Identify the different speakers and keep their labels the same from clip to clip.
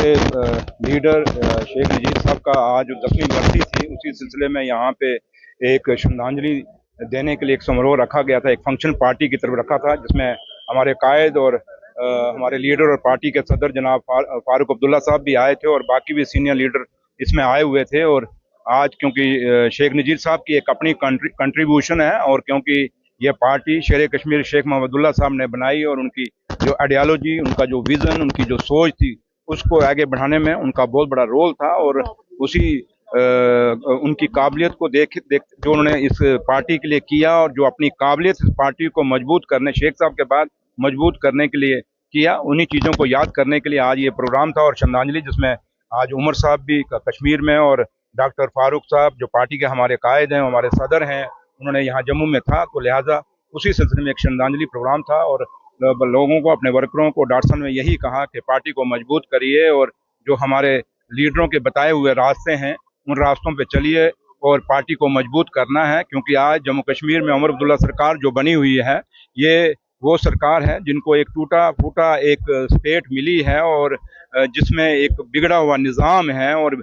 Speaker 1: Leader Sheikh नजीर साहब का आज 10वीं बरसी थी, उसी सिलसिले में यहाँ पे एक श्रद्धांजलि देने के लिए एक समारोह रखा गया था। एक फंक्शन पार्टी की तरफ रखा था जिसमें हमारे कायद और हमारे लीडर और पार्टी के सदर जनाब फारूक अब्दुल्ला साहब भी आए थे और बाकी भी सीनियर लीडर इसमें आए हुए थे। और आज क्योंकि शेख नजीर साहब की एक अपनी कंट्रीब्यूशन है और क्योंकि ये पार्टी शेर कश्मीर शेख मोहम्मदुल्लाह साहब ने बनाई और उनकी जो आइडियोलॉजी, उनका जो विजन, उनकी जो सोच थी, उसको आगे बढ़ाने में उनका बहुत बड़ा रोल था। और उसी उनकी काबिलियत को देख जो उन्होंने इस पार्टी के लिए किया और जो अपनी काबिलियत इस पार्टी को मजबूत करने, शेख साहब के बाद मजबूत करने के लिए किया, उन्हीं चीज़ों को याद करने के लिए आज ये प्रोग्राम था। और श्रद्धांजलि जिसमें आज उमर साहब भी कश्मीर में और डॉक्टर फारूक साहब जो पार्टी के हमारे कायद हैं, हमारे सदर हैं, उन्होंने यहाँ जम्मू में था, तो लिहाजा उसी सिलसिले में एक श्रद्धांजलि प्रोग्राम था। और लोगों को, अपने वर्करों को डाटसन में यही कहा कि पार्टी को मजबूत करिए और जो हमारे लीडरों के बताए हुए रास्ते हैं उन रास्तों पे चलिए और पार्टी को मजबूत करना है। क्योंकि आज जम्मू कश्मीर में उमर अब्दुल्ला सरकार जो बनी हुई है, ये वो सरकार है जिनको एक टूटा फूटा एक स्टेट मिली है और जिसमें एक बिगड़ा हुआ निज़ाम है और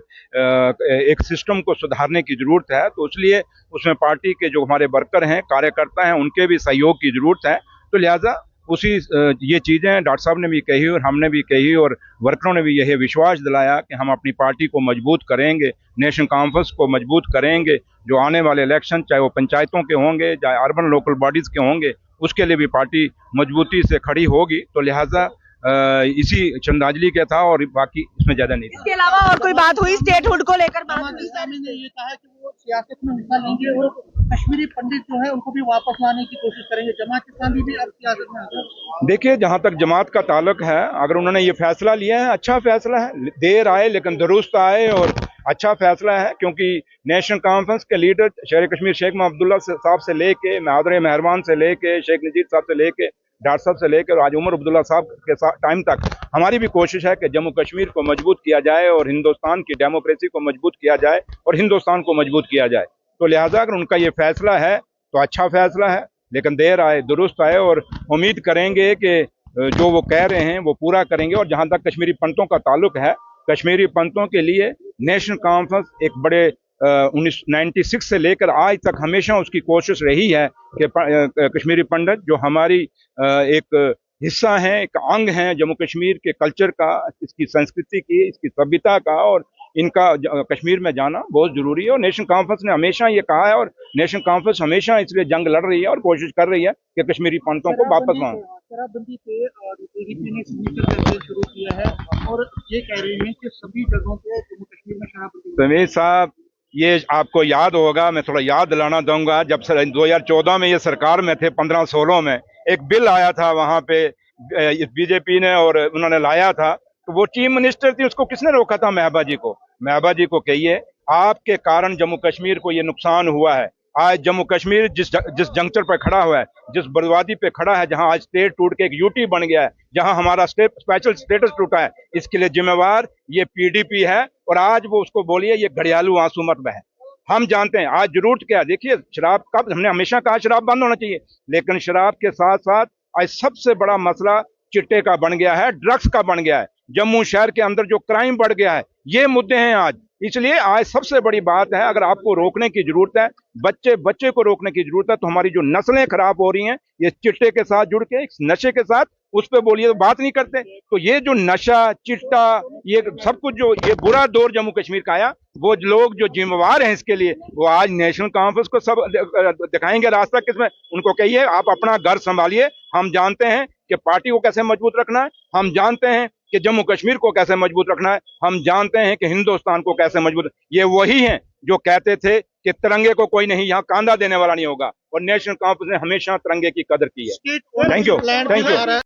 Speaker 1: एक सिस्टम को सुधारने की ज़रूरत है। तो इसलिए उसमें पार्टी के जो हमारे वर्कर हैं, कार्यकर्ता हैं, उनके भी सहयोग की ज़रूरत है। तो लिहाजा उसी ये चीज़ें डॉक्टर साहब ने भी कही और हमने भी कही और वर्करों ने भी यही विश्वास दिलाया कि हम अपनी पार्टी को मजबूत करेंगे, नेशनल कॉन्फ्रेंस को मजबूत करेंगे। जो आने वाले इलेक्शन, चाहे वो पंचायतों के होंगे, चाहे अर्बन लोकल बॉडीज़ के होंगे, उसके लिए भी पार्टी मजबूती से खड़ी होगी। तो लिहाजा इसी श्रद्धांजलि के था और बाकी इसमें ज्यादा नहीं था।
Speaker 2: इसके अलावा और कोई बात हुई स्टेटहुड को लेकर? बात हुई,
Speaker 3: ने ये कहा कि वो सियासत में हिस्सा लेंगे और कश्मीरी पंडित जो है उनको भी वापस लाने की कोशिश करेंगे। जमात इस्लामी भी अब सियासत में है।
Speaker 1: देखिए, जहां तक जमात का ताल्लुक है, अगर उन्होंने ये फैसला लिया है, अच्छा फैसला है, देर आए लेकिन दुरुस्त आए और अच्छा फैसला है। क्योंकि नेशनल कॉन्फ्रेंस के लीडर शेर कश्मीर शेख मोहम्मदुल्लाह साहब से लेके, महादर मेहरबान से लेके, शेख नजीर साहब से लेके, डॉक्टर साहब से लेकर आज उमर अब्दुल्ला साहब के टाइम तक हमारी भी कोशिश है कि जम्मू कश्मीर को मजबूत किया जाए और हिंदुस्तान की डेमोक्रेसी को मजबूत किया जाए और हिंदुस्तान को मजबूत किया जाए। तो लिहाजा अगर उनका ये फैसला है तो अच्छा फैसला है, लेकिन देर आए दुरुस्त आए और उम्मीद करेंगे कि जो वो कह रहे हैं वो पूरा करेंगे। और जहाँ तक कश्मीरी पंडितों का ताल्लुक है, कश्मीरी पंडितों के लिए नेशनल कॉन्फ्रेंस एक बड़े 1996 से लेकर आज तक हमेशा उसकी कोशिश रही है कि कश्मीरी पंडित जो हमारी एक हिस्सा हैं, एक अंग हैं जम्मू कश्मीर के कल्चर का, इसकी संस्कृति की, इसकी सभ्यता का, और इनका कश्मीर में जाना बहुत जरूरी है। और नेशनल कॉन्फ्रेंस ने हमेशा ये कहा है और नेशनल कॉन्फ्रेंस हमेशा इसलिए जंग लड़ रही है और कोशिश कर रही है कि कश्मीरी पंडितों को वापस लाएं।
Speaker 3: शराबबंदी पे पीडीपी ने सिग्नेचर शुरू किया है और ये कह रहे हैं कि सभी जगहों पे जम्मू कश्मीर में शराबबंदी।
Speaker 1: समीर साहब, ये आपको याद होगा, मैं थोड़ा याद दिलाना दूंगा, जब 2014 में ये सरकार में थे, 15-16 में एक बिल आया था वहां पे बीजेपी ने और उन्होंने लाया था, तो वो चीफ मिनिस्टर थी, उसको किसने रोका था? महबूबा जी को। महबूबा जी को कहिए, आपके कारण जम्मू कश्मीर को ये नुकसान हुआ है। आज जम्मू कश्मीर जिस जंक्चर पर खड़ा हुआ है, जिस बर्बादी पे खड़ा है, जहां आज स्टेट टूट के एक यूटी बन गया है, जहां हमारा स्पेशल स्टेटस टूटा है, इसके लिए जिम्मेवार ये पीडीपी है। और आज वो उसको बोलिए ये घड़ियालू आंसू मत बहे। हम जानते हैं आज जरूरत क्या है। देखिए, शराब का हमने हमेशा कहा शराब बंद होना चाहिए, लेकिन शराब के साथ साथ आज सबसे बड़ा मसला चिट्टे का बन गया है, ड्रग्स का बन गया है। जम्मू शहर के अंदर जो क्राइम बढ़ गया है, ये मुद्दे हैं आज। इसलिए आज सबसे बड़ी बात है, अगर आपको रोकने की जरूरत है, बच्चे को रोकने की जरूरत है, तो हमारी जो नस्लें खराब हो रही हैं ये चिट्टे के साथ जुड़ के, नशे के साथ, उस पर बोलिए तो बात नहीं करते। तो ये जो नशा, चिट्टा, ये सब कुछ जो ये बुरा दौर जम्मू कश्मीर का आया, वो लोग जो जिम्मेवार हैं इसके लिए, वो आज नेशनल कॉन्फ्रेंस को सब दिखाएंगे रास्ता किसमें। उनको कहिए आप अपना घर संभालिए। हम जानते हैं कि पार्टी को कैसे मजबूत रखना है, हम जानते हैं कि जम्मू कश्मीर को कैसे मजबूत रखना है, हम जानते हैं कि हिंदुस्तान को कैसे मजबूत। ये वही हैं जो कहते थे कि तिरंगे को कोई नहीं यहाँ कांधा देने वाला नहीं होगा, और नेशनल कॉन्फ्रेंस ने हमेशा तिरंगे की कदर की है। Thank you.